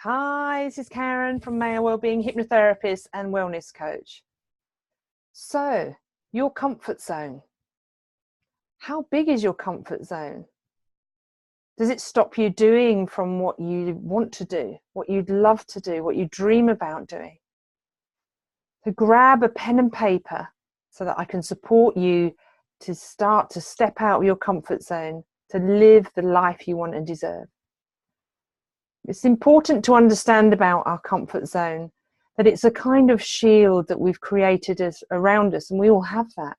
Hi, this is Karen from Mayo Wellbeing Hypnotherapist and Wellness Coach. So, your comfort zone. How big is your comfort zone? Does it stop you doing from what you want to do, what you'd love to do, what you dream about doing? So grab a pen and paper so that I can support you to start to step out of your comfort zone, to live the life you want and deserve. It's important to understand about our comfort zone, that it's a kind of shield that we've created around us, and we all have that.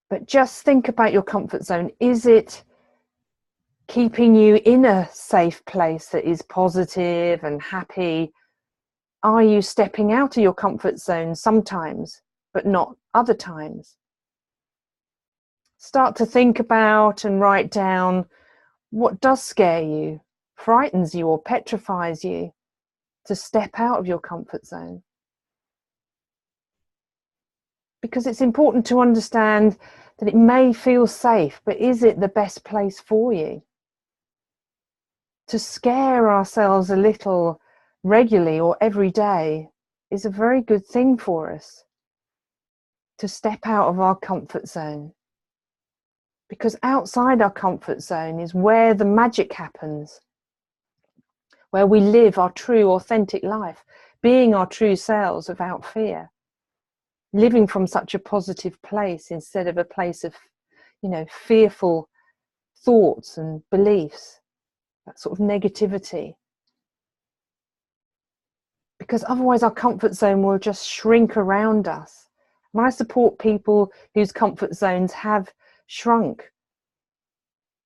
But just think about your comfort zone. Is it keeping you in a safe place that is positive and happy? Are you stepping out of your comfort zone sometimes, but not other times? Start to think about and write down what does scare you, frightens you, or petrifies you to step out of your comfort zone. Because it's important to understand that it may feel safe, but is it the best place for you? To scare ourselves a little regularly or every day is a very good thing for us, to step out of our comfort zone. Because outside our comfort zone is where the magic happens, where we live our true, authentic life, being our true selves without fear, living from such a positive place instead of a place of, fearful thoughts and beliefs, that sort of negativity. Because otherwise our comfort zone will just shrink around us. And I support people whose comfort zones have shrunk,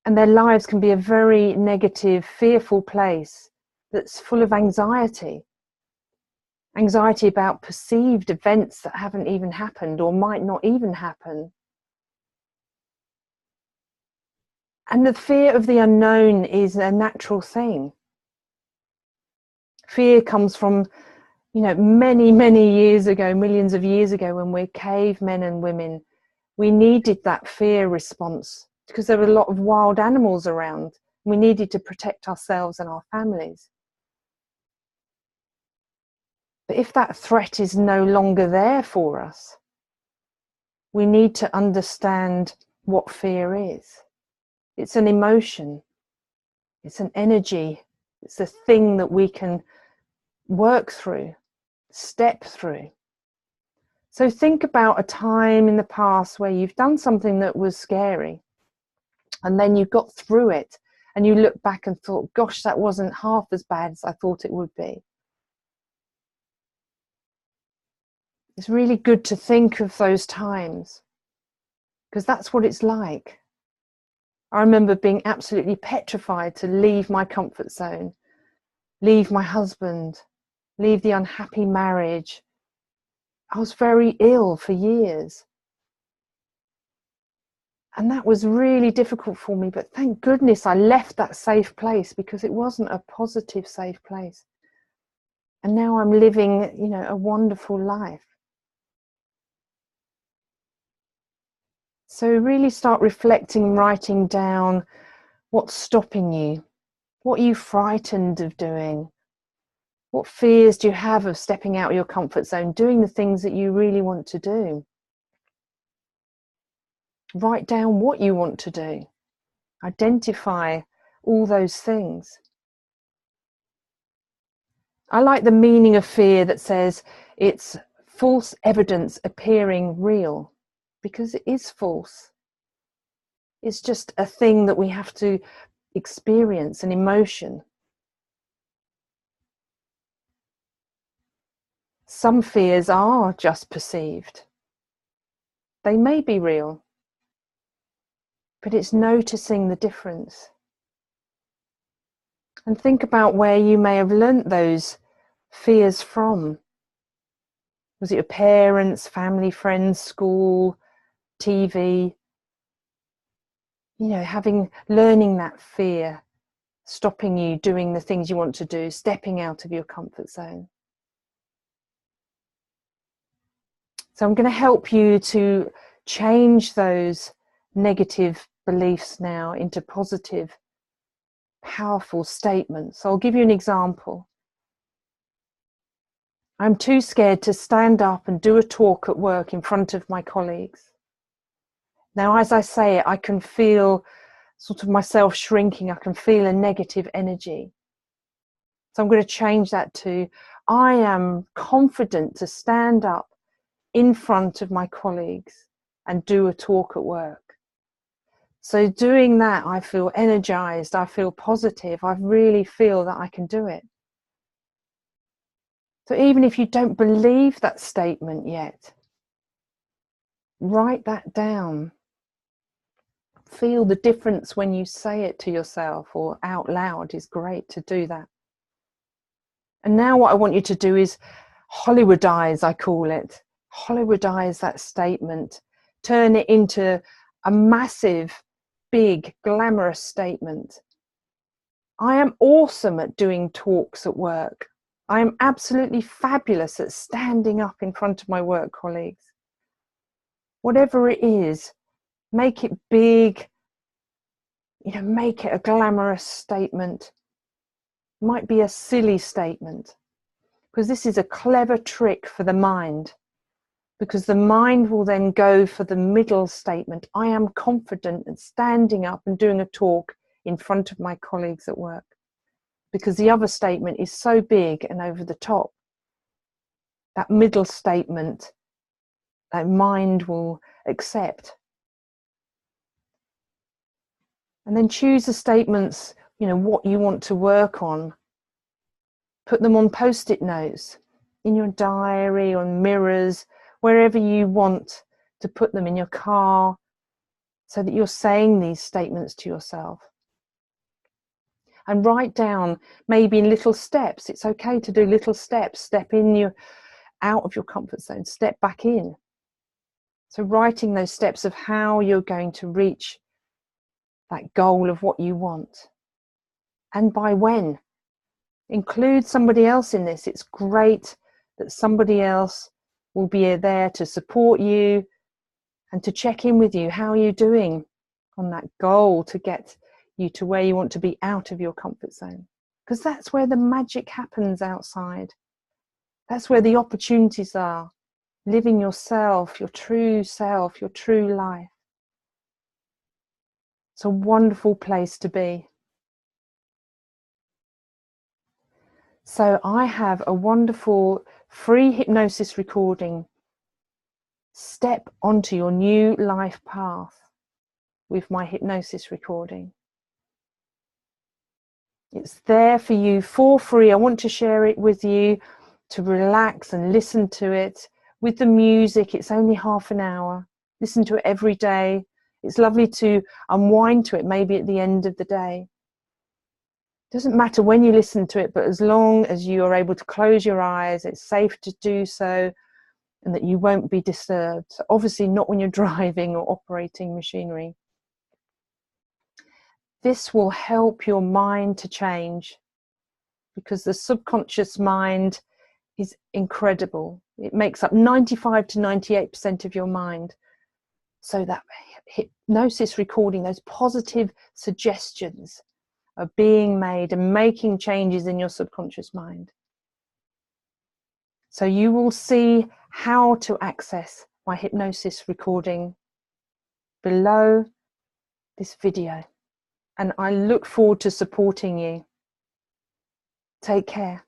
and their lives can be a very negative, fearful place that's full of anxiety. Anxiety about perceived events that haven't even happened or might not even happen. And the fear of the unknown is a natural thing. Fear comes from, many, many years ago, millions of years ago, when we're cavemen and women. We needed that fear response because there were a lot of wild animals around. We needed to protect ourselves and our families. But if that threat is no longer there for us, we need to understand what fear is. It's an emotion. It's an energy. It's a thing that we can work through, step through. So think about a time in the past where you've done something that was scary, and then you got through it, and you look back and thought, gosh, that wasn't half as bad as I thought it would be. It's really good to think of those times, because that's what it's like. I remember being absolutely petrified to leave my comfort zone, leave my husband, leave the unhappy marriage. I was very ill for years. And that was really difficult for me, but thank goodness I left that safe place, because it wasn't a positive, safe place. And now I'm living, a wonderful life. So really start reflecting, writing down what's stopping you. What are you frightened of doing? What fears do you have of stepping out of your comfort zone, doing the things that you really want to do? Write down what you want to do. Identify all those things. I like the meaning of fear that says it's false evidence appearing real, because it is false. It's just a thing that we have to experience, an emotion. Some fears are just perceived. They may be real, but it's noticing the difference. And think about where you may have learnt those fears from. Was it your parents, family, friends, school, TV? Learning that fear, stopping you doing the things you want to do, stepping out of your comfort zone. So I'm going to help you to change those negative beliefs now into positive powerful statements. I'll give you an example. I'm too scared to stand up and do a talk at work in front of my colleagues. Now, as I say it, I can feel sort of myself shrinking. I can feel a negative energy. So I'm going to change that to, I am confident to stand up in front of my colleagues and do a talk at work. So doing that, I feel energized, I feel positive, I really feel that I can do it. So even if you don't believe that statement yet, write that down. Feel the difference when you say it to yourself or out loud is great to do that. And now what I want you to do is Hollywoodize, I call it. Hollywoodize that statement. Turn it into a massive, big, glamorous statement. I am awesome at doing talks at work. I am absolutely fabulous at standing up in front of my work colleagues. Whatever it is, make it big, make it a glamorous statement. It might be a silly statement, because this is a clever trick for the mind, because the mind will then go for the middle statement. I am confident at standing up and doing a talk in front of my colleagues at work, because the other statement is so big and over the top. That middle statement, that mind will accept. And then choose the statements, what you want to work on. Put them on post-it notes, in your diary, on mirrors, wherever you want to put them, in your car, so that you're saying these statements to yourself. And write down, maybe in little steps. It's okay to do little steps. Step out of your comfort zone, step back in. So writing those steps of how you're going to reach that goal of what you want, and by when. Include somebody else in this. It's great that somebody else will be there to support you and to check in with you. How are you doing on that goal to get you to where you want to be, out of your comfort zone? Because that's where the magic happens outside. That's where the opportunities are. Living yourself, your true self, your true life. It's a wonderful place to be. So I have a wonderful free hypnosis recording. Step onto your new life path with my hypnosis recording. It's there for you for free. I want to share it with you to relax and listen to it with the music. It's only half an hour. Listen to it every day. It's lovely to unwind to it, maybe at the end of the day. It doesn't matter when you listen to it, but as long as you are able to close your eyes, it's safe to do so, and that you won't be disturbed. So obviously not when you're driving or operating machinery. This will help your mind to change, because the subconscious mind is incredible. It makes up 95 to 98% of your mind. So that hypnosis recording, those positive suggestions are being made and making changes in your subconscious mind. So you will see how to access my hypnosis recording below this video. And I look forward to supporting you. Take care.